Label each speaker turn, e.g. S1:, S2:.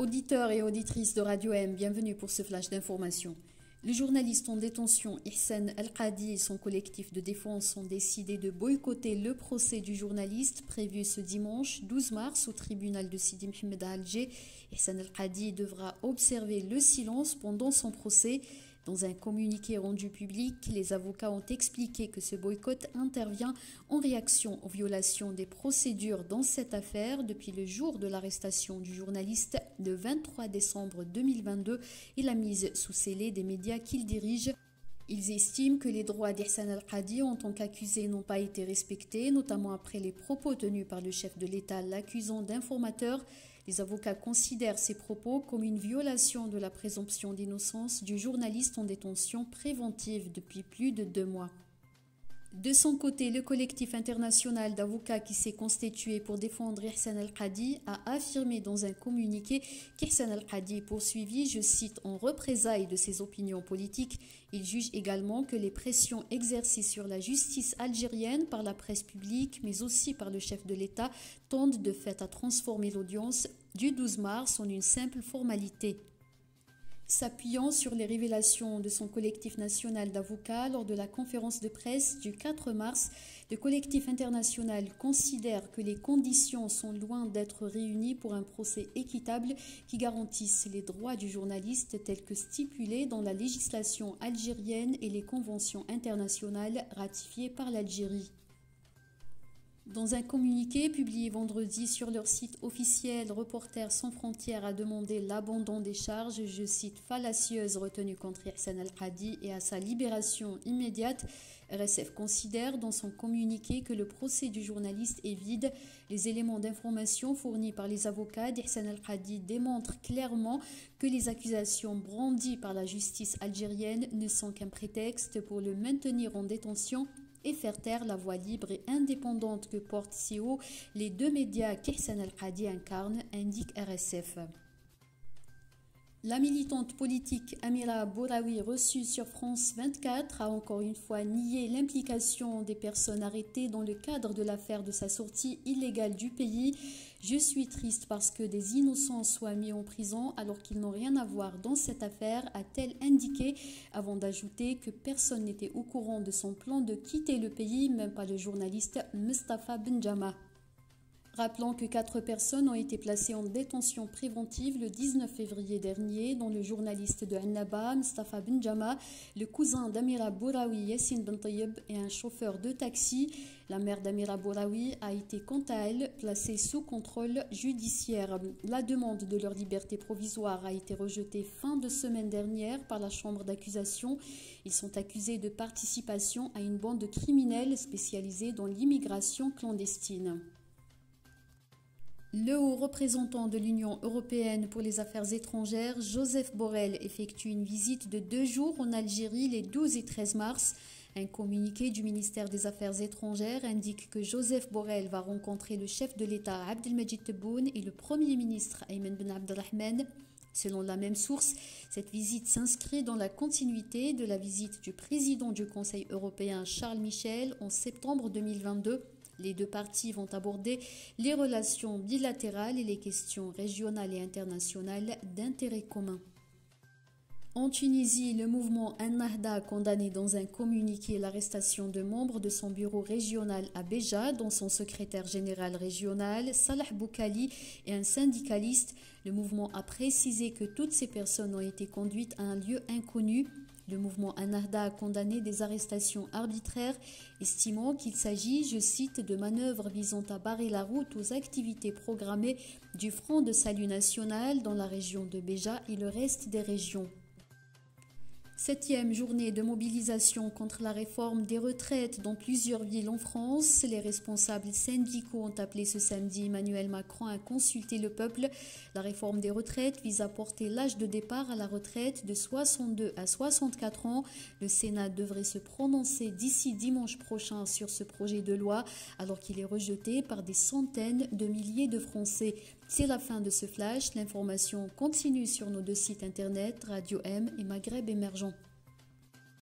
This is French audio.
S1: Auditeurs et auditrices de Radio M, bienvenue pour ce flash d'information. Le journaliste en détention Ihsan Al-Qadi et son collectif de défense ont décidé de boycotter le procès du journaliste prévu ce dimanche 12 mars au tribunal de Sidi Mohamed à Alger. Ihsan Al-Qadi devra observer le silence pendant son procès. Dans un communiqué rendu public, les avocats ont expliqué que ce boycott intervient en réaction aux violations des procédures dans cette affaire depuis le jour de l'arrestation du journaliste le 23 décembre 2022 et la mise sous scellé des médias qu'il dirige. Ils estiment que les droits d'Ihsan Al-Qadi en tant qu'accusé n'ont pas été respectés, notamment après les propos tenus par le chef de l'État l'accusant d'informateur. Les avocats considèrent ces propos comme une violation de la présomption d'innocence du journaliste en détention préventive depuis plus de 2 mois. De son côté, le collectif international d'avocats qui s'est constitué pour défendre Ihsan Al-Qadi a affirmé dans un communiqué qu'Ihsan Al-Qadi est poursuivi, je cite, en représailles de ses opinions politiques. Il juge également que les pressions exercées sur la justice algérienne par la presse publique, mais aussi par le chef de l'État, tendent de fait à transformer l'audience du 12 mars en une simple formalité. S'appuyant sur les révélations de son collectif national d'avocats lors de la conférence de presse du 4 mars, le collectif international considère que les conditions sont loin d'être réunies pour un procès équitable qui garantisse les droits du journaliste tels que stipulés dans la législation algérienne et les conventions internationales ratifiées par l'Algérie. Dans un communiqué publié vendredi sur leur site officiel, Reporters sans frontières a demandé l'abandon des charges, je cite, fallacieuses retenues contre Ihsan Al-Qadi et à sa libération immédiate. RSF considère dans son communiqué que le procès du journaliste est vide. Les éléments d'information fournis par les avocats d'Ihsan Al-Qadi démontrent clairement que les accusations brandies par la justice algérienne ne sont qu'un prétexte pour le maintenir en détention et faire taire la voix libre et indépendante que portent si haut les 2 médias qu'Ihsan Al-Qadi incarne, indique RSF. La militante politique Amira Bouraoui, reçue sur France 24, a encore une fois nié l'implication des personnes arrêtées dans le cadre de l'affaire de sa sortie illégale du pays. Je suis triste parce que des innocents soient mis en prison alors qu'ils n'ont rien à voir dans cette affaire, a-t-elle indiqué, avant d'ajouter que personne n'était au courant de son plan de quitter le pays, même pas le journaliste Mustafa Benjama. Rappelons que 4 personnes ont été placées en détention préventive le 19 février dernier, dont le journaliste de Annaba, Mustafa Benjama, le cousin d'Amira Bouraoui, Yassine Bentayeb, et un chauffeur de taxi. La mère d'Amira Bouraoui a été quant à elle placée sous contrôle judiciaire. La demande de leur liberté provisoire a été rejetée fin de semaine dernière par la chambre d'accusation. Ils sont accusés de participation à une bande criminelle spécialisée dans l'immigration clandestine. Le haut représentant de l'Union européenne pour les affaires étrangères, Joseph Borrell, effectue une visite de 2 jours en Algérie les 12 et 13 mars. Un communiqué du ministère des Affaires étrangères indique que Joseph Borrell va rencontrer le chef de l'État Abdelmadjid Tebboune et le Premier ministre Ayman Ben Abdelrahman. Selon la même source, cette visite s'inscrit dans la continuité de la visite du président du Conseil européen Charles Michel en septembre 2022. Les 2 parties vont aborder les relations bilatérales et les questions régionales et internationales d'intérêt commun. En Tunisie, le mouvement Ennahda a condamné dans un communiqué l'arrestation de membres de son bureau régional à Béja, dont son secrétaire général régional, Salah Boukali, et un syndicaliste. Le mouvement a précisé que toutes ces personnes ont été conduites à un lieu inconnu. Le mouvement Ennahda a condamné des arrestations arbitraires, estimant qu'il s'agit, je cite, de manœuvres visant à barrer la route aux activités programmées du Front de Salut National dans la région de Béja et le reste des régions. 7e journée de mobilisation contre la réforme des retraites dans plusieurs villes en France. Les responsables syndicaux ont appelé ce samedi Emmanuel Macron à consulter le peuple. La réforme des retraites vise à porter l'âge de départ à la retraite de 62 à 64 ans. Le Sénat devrait se prononcer d'ici dimanche prochain sur ce projet de loi, alors qu'il est rejeté par des centaines de milliers de Français. C'est la fin de ce flash. L'information continue sur nos 2 sites internet, Radio M et Maghreb Émergent.